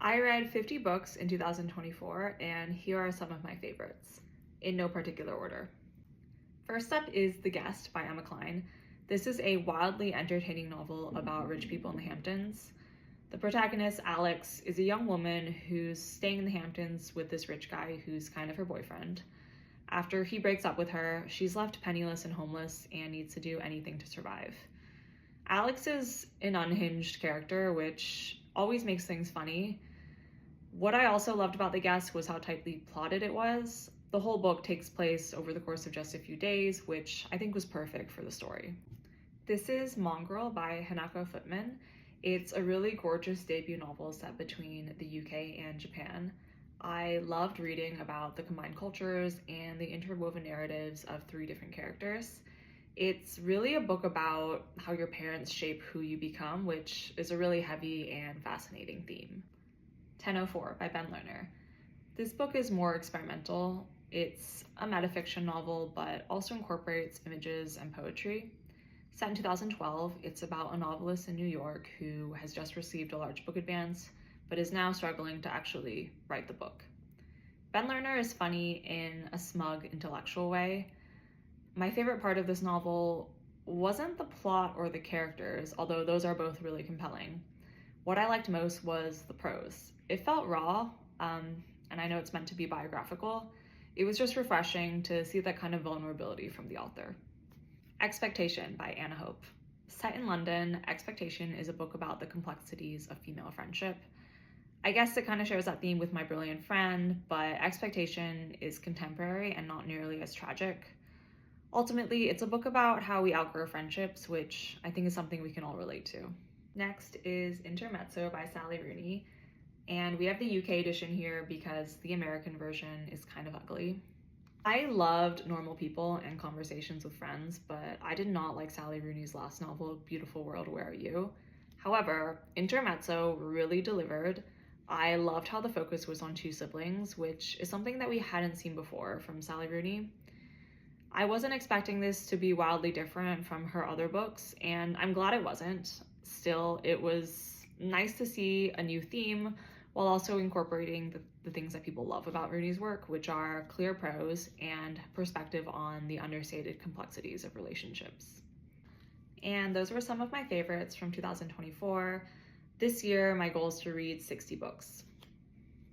I read 50 books in 2024, and here are some of my favorites, in no particular order. First up is The Guest by Emma Cline. This is a wildly entertaining novel about rich people in the Hamptons. The protagonist, Alex, is a young woman who's staying in the Hamptons with this rich guy who's kind of her boyfriend. After he breaks up with her, she's left penniless and homeless and needs to do anything to survive. Alex is an unhinged character, which always makes things funny. What I also loved about The Guest was how tightly plotted it was. The whole book takes place over the course of just a few days, which I think was perfect for the story. This is Mong Girl by Hanako Footman. It's a really gorgeous debut novel set between the UK and Japan. I loved reading about the combined cultures and the interwoven narratives of three different characters. It's really a book about how your parents shape who you become, which is a really heavy and fascinating theme. 1004 by Ben Lerner. This book is more experimental. It's a metafiction novel, but also incorporates images and poetry. Set in 2012, it's about a novelist in New York who has just received a large book advance, but is now struggling to actually write the book. Ben Lerner is funny in a smug, intellectual way. My favorite part of this novel wasn't the plot or the characters, although those are both really compelling. What I liked most was the prose. It felt raw, and I know it's meant to be biographical. It was just refreshing to see that kind of vulnerability from the author. Expectation by Anna Hope. Set in London, Expectation is a book about the complexities of female friendship. I guess it kind of shares that theme with My Brilliant Friend, but Expectation is contemporary and not nearly as tragic. Ultimately, it's a book about how we outgrow friendships, which I think is something we can all relate to. Next is Intermezzo by Sally Rooney, and we have the UK edition here because the American version is kind of ugly. I loved Normal People and Conversations with Friends, but I did not like Sally Rooney's last novel, Beautiful World, Where Are You? However, Intermezzo really delivered. I loved how the focus was on two siblings, which is something that we hadn't seen before from Sally Rooney. I wasn't expecting this to be wildly different from her other books, and I'm glad it wasn't. Still, it was nice to see a new theme while also incorporating the things that people love about Rooney's work, which are clear prose and perspective on the understated complexities of relationships. And those were some of my favorites from 2024. This year, my goal is to read 60 books.